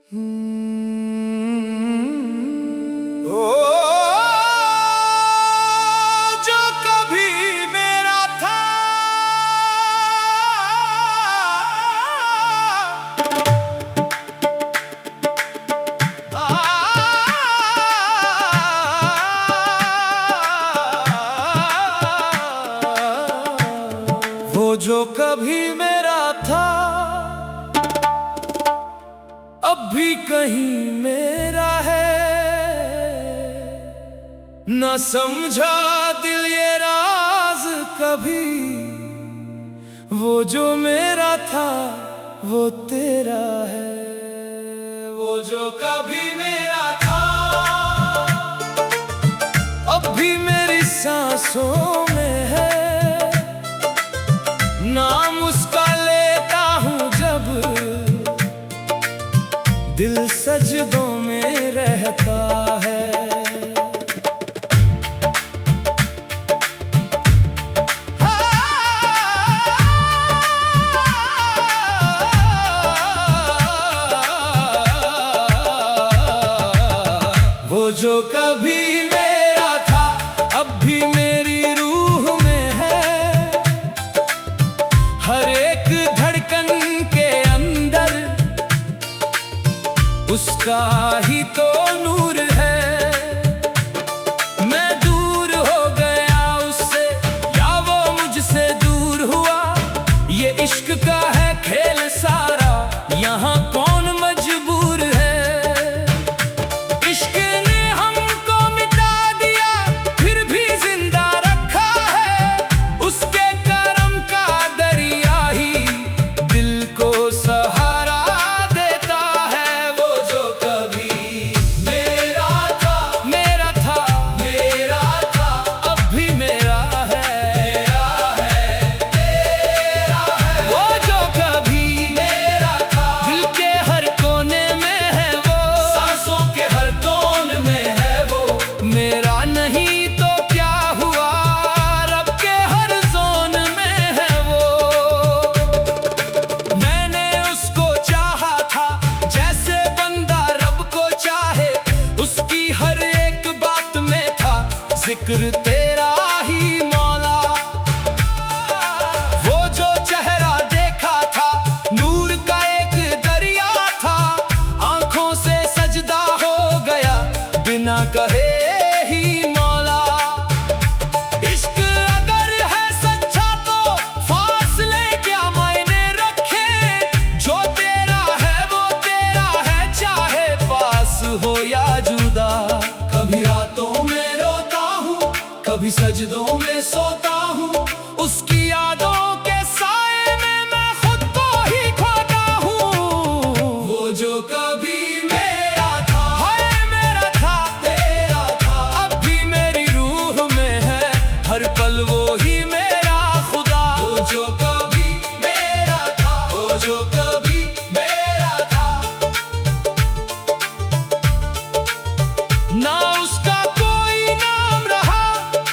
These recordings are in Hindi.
ओ जो कभी मेरा था, वो जो कभी मेरा था अब भी कहीं मेरा है। न समझा दिल ये राज कभी, वो जो मेरा था वो तेरा है। वो जो कभी मेरा था अब भी मेरी सांसों में है। नाम उसका लेता हूँ जब दिल सजदों में रहता है। वो जो कभी मेरा था अब भी मेरी रूह में है। हर एक धड़कन के अंदर उसका ही तो नूर है। मैं दूर हो गया उससे या वो मुझसे दूर हुआ, ये इश्क का है खेल सारा, यहाँ कौन मजबूर है। इश्क ने हमको मिटा दिया फिर भी जिंदा रखा है। उसके करम का दरिया ही दिल को सहारा देता है। वो जो कभी मेरा था, मेरा था, मेरा था, अब भी मेरा है, मेरा है, तेरा है। वो जो कभी मेरा था दिल के हर कोने में है वो, सांसों के हर टोन में है वो। मेरा नहीं तो क्या हुआ, रब के हर जोन में है वो। मैंने उसको चाहा था जैसे बंदा रब को चाहे, उसकी हर एक बात में था जिक्र तेरा ही मौला। वो जो चेहरा देखा था नूर का एक दरिया था, आंखों से सजदा हो गया बिना कहे ही मौला। इश्क अगर है सच्चा तो फासले क्या मायने रखे। जो तेरा है वो तेरा है, चाहे पास हो या जुदा। कभी रातों में रोता हूँ, कभी सजदों में सोता हूँ, उसकी यादों के साए में मैं खुद को ही खोता हूँ। वो जो कभी मेरा था, हाय मेरा था, तेरा था, अब भी मेरी रूह में है। हर पल वो ही मेरा खुदा। वो जो कभी मेरा था, वो जो कभी मेरा था। ना उसका कोई नाम रहा,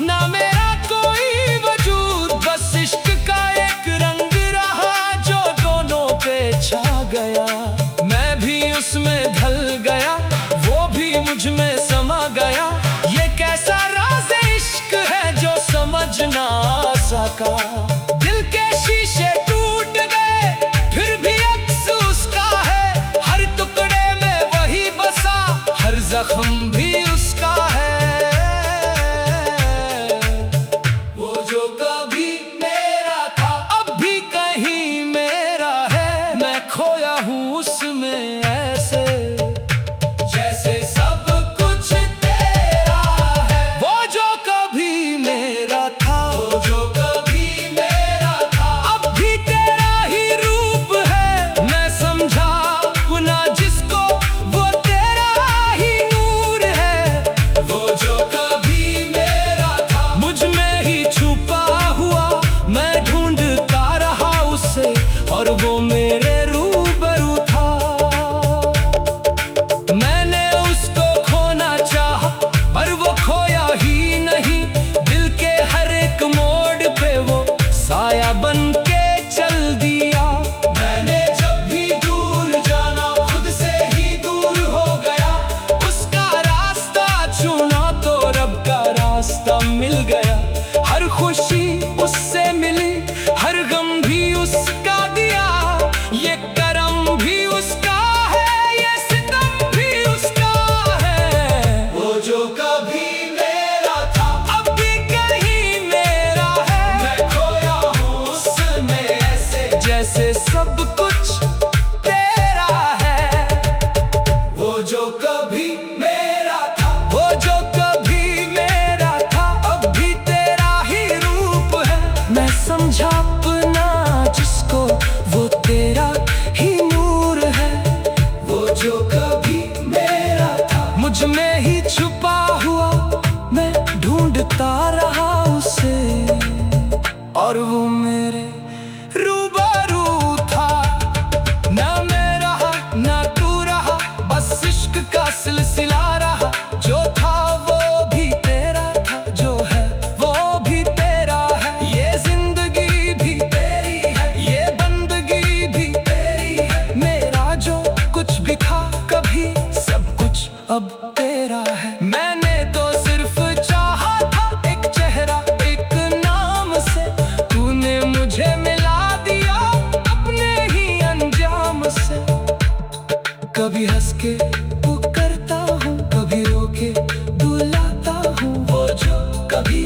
ना मेरा कोई वजूद, बस इश्क का एक रंग रहा जो दोनों पे छा गया। मैं भी उसमें ढल गया, वो भी मुझ में समा गया। ये कैसा राज इश्क है जो समझ ना सका। दिल के शीशे टूट गए फिर भी अक्स उसका है। हर टुकड़े में वही बसा, हर जख्म भी उसका है। वो जो कभी मेरा था अब भी कहीं मेरा है। मैं खोया हूँ उसमें ऐसे जैसे सब कुछ तेरा है। वो जो कभी मेरा था, वो जो कभी मेरा था, अब भी तेरा ही रूप है। मैं समझा गुना जिसको वो तेरा ही नूर है। वो जो कभी मेरा था मुझ में ही छुपा हुआ, मैं ढूंढता रहा उसे और वो मेरे रूबरू था। अब तेरा है। मैंने तो सिर्फ चाहा था एक चेहरा एक नाम से, तूने मुझे मिला दिया अपने ही अंजाम से। कभी हंस के पुकारता हूँ, कभी रो के बुलाता हूँ। वो जो कभी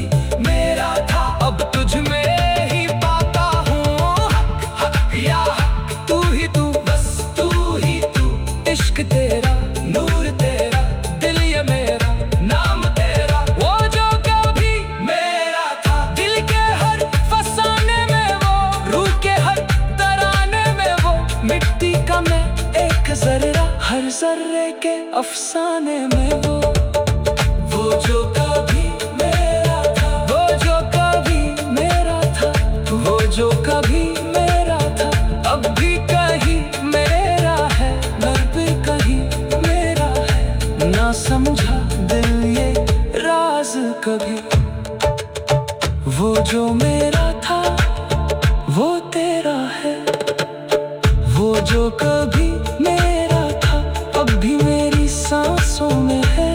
मेरा था अब तुझ में ही पाता हूँ। हक हक या हक, तू ही तू, बस तू ही तू। इश्क तेरा, नूर तेरा, दिल ये मेरा, नाम तेरा। वो जो कभी मेरा था, दिल के हर फसाने में वो, रूह के हर तराने में वो। मिट्टी का मैं एक जर्रा, हर जर्रे के अफसाने में वो। वो जो कभी मेरा था, वो जो कभी मेरा था, वो जो कभी मेरा था, अब भी कहीं मेरा है, घर पे कहीं मेरा है। ना समझा दिल ये राज कभी, वो जो मेरा था वो तेरा है। वो जो कभी मेरा था अब भी मेरी सांसों में है।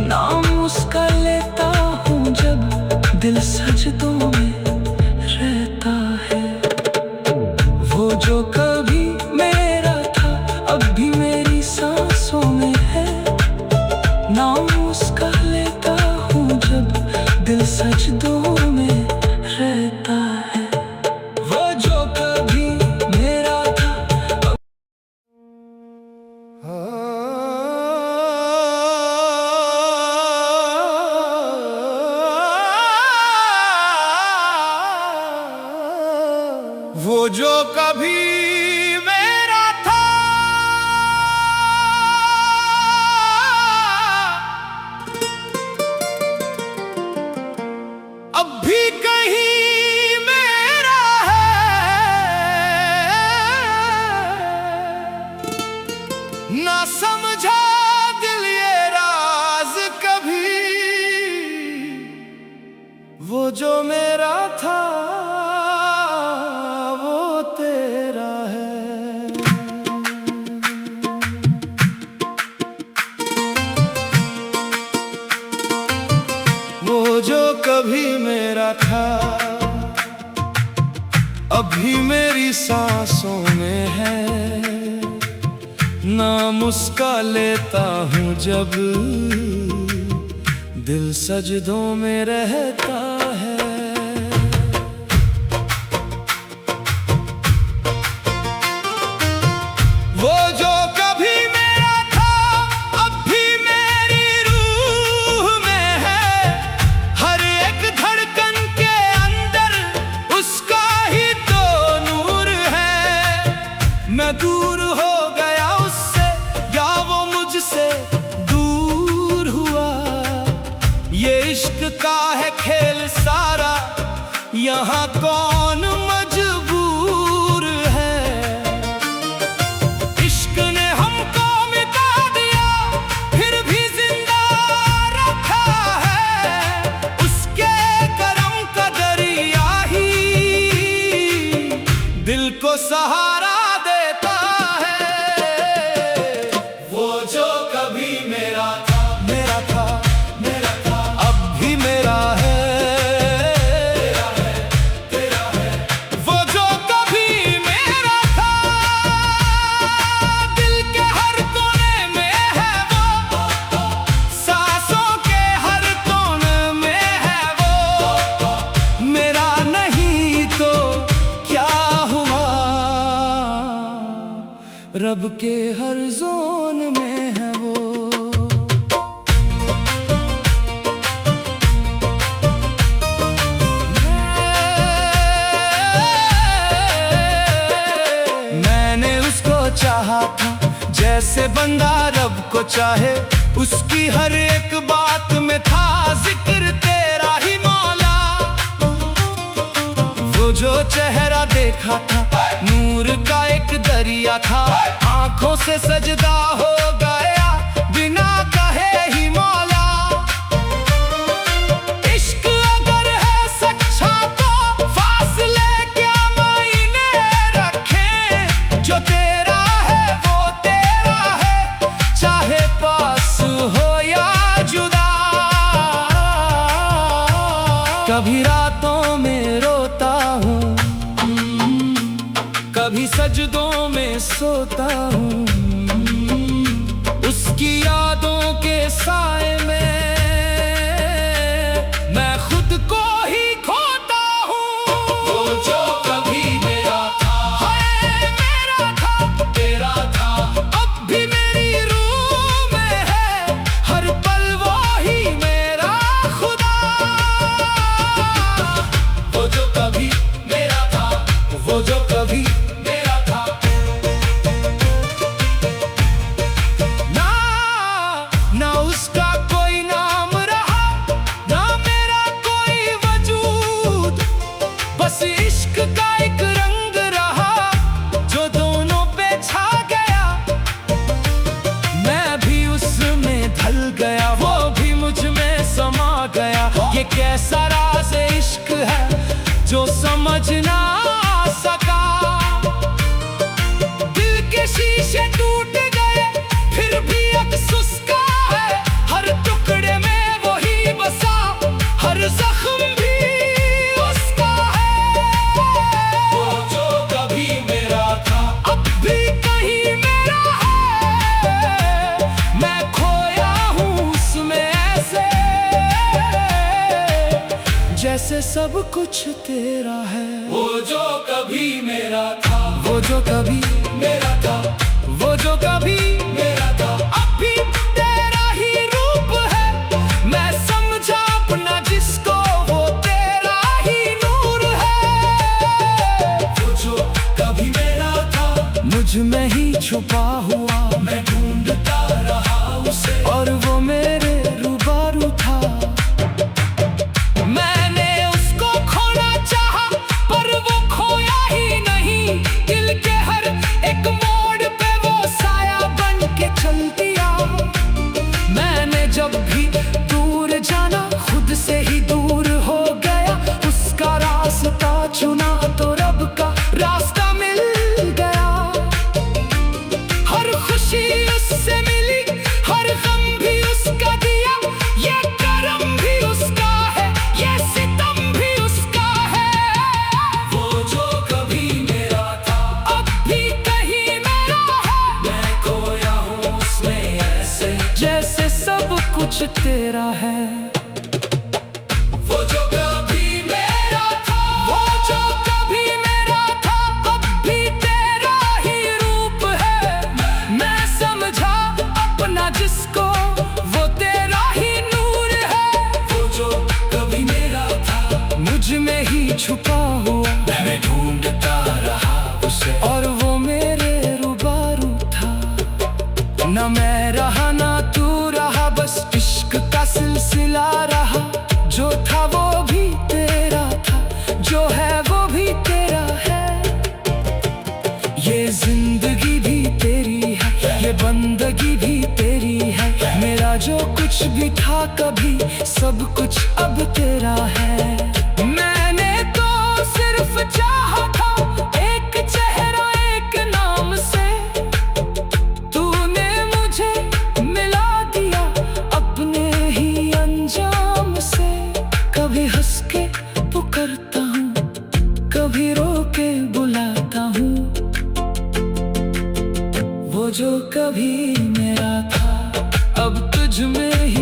नाम उसका लेता हूँ जब दिल सजदों में रहता है। वो जो कभी मेरा था अब भी मेरी सांसों में है। नाम उसका लेता हूँ जब दिल सजदों में रहता है। वो जो कभी मेरा था वो जो कभी मेरा था, अब भी कहीं मेरा है। ना समझा दिल ये राज कभी, वो जो मेरा था वो तेरा है। वो जो कभी मेरा था अभी मेरी सांसों में है। नाम उसका लेता हूँ जब दिल सजदों में रहता है। वो जो कभी मेरा था अब भी मेरी रूह में है। हर एक धड़कन के अंदर उसका ही तो नूर है। मैं दूर हो गया उससे या वो मुझसे दूर हुआ। ये इश्क का है खेल सारा, यहाँ कौन मजबूर है। इश्क ने हमको मिटा दिया फिर भी जिंदा रखा है। उसके करम का दरिया ही दिल को सहारा देता है। वो जो कभी मेरा था, मेरा था, मेरा था, अब भी मेरा है। वो जो कभी मेरा था दिल के हर कोने में है वो। सांसों के हर कोने में है वो। मेरा नहीं तो क्या हुआ, रब के हर जोन में है वो। मैंने उसको चाहा था जैसे बंदा रब को चाहे। उसकी हर एक बात में था जिक्र तेरा ही मौला। वो जो चेहरा देखा था नूर का एक दरिया था। आंखों से सजदा हो गया बिना कहे ही मौला। इश्क अगर है सच्चा तो फासले क्या मायने रखे। जो तेरा है वो तेरा है, चाहे पास कभी रातों में रोता हूँ, कभी सजदों में सोता हूँ, उसकी यादों के साए में मैं खुद को ही खोता हूँ। वो जो कभी मेरा था, है मेरा था, तेरा था, अब भी मेरी रूह में है, हर पल वो ही मेरा खुदा। वो जो कभी मेरा था, वो जो कभी मेरा था, ना उसका कोई नाम रहा, ना मेरा कोई वजूद, बस इश्क का एक रंग रहा जो दोनों पे छा गया। मैं भी उसमें ढल गया, वो भी मुझ में समा गया। ये कैसा राज इश्क है जो समझ ना सका। दिल के शीशे टूट गए फिर भी अफसोस का है, हर टुकड़े में वही बसा, हर जख्म भी उसका है। वो जो कभी मेरा था, अब भी कहीं मेरा है, मैं खोया हूँ उसमें ऐसे जैसे सब कुछ तेरा है। वो जो कभी मेरा था, वो जो कभी मेरा था, वो जो कभी मेरा था, अब भी तेरा ही रूप है। मैं समझा अपना जिसको, वो तेरा ही नूर है। वो जो कभी मेरा था, मुझ में ही छुपा हुआ, मैं ढूंढता रहा उसे, और वो मेरे रूबरू था। मैंने उसको खोना चाहा पर वो खोया ही नहीं, दिल के हर एक मोड़ पे वो साया बन के चल दिया। मैंने जब भी दूर जाना खुद से ही दूर हो गया, उसका रास्ता चुना तो रब का रास्ता मिल गया। हर खुशी उससे मिली, हर गम भी उसका दिया, ये करम भी उसका है, ये सितम भी उसका है। वो जो कभी मेरा था, अब भी कहीं मेरा है, मैं खोया हूँ उसमें ऐसे जैसे सब कुछ तेरा है। वो जो कभी मेरा था, वो जो कभी मेरा था, अब भी तेरा ही रूप है। मैं समझा अपना जिसको, वो तेरा ही नूर है। वो जो कभी मेरा था, मुझ में ही छुपा हुआ, मैं ढूंढता रहा उसे, और वो मेरे रूबरू था। न मैं रहा ना तू रहा, बस इश्क का सिलसिला रहा। जो था वो भी तेरा था, जो है वो भी तेरा है। ये जिंदगी भी तेरी है, ये बंदगी भी तेरी है। मेरा जो कुछ भी था कभी, सब कुछ अब तेरा है। मैंने तो सिर्फ चाहा था एक चेहरा एक नाम से, तूने मुझे मिला दिया अपने ही अंजाम से। कभी हंस के पुकारता हूँ, कभी रो के बुलाता हूँ। वो जो कभी मेरा था, अब तुझ में ही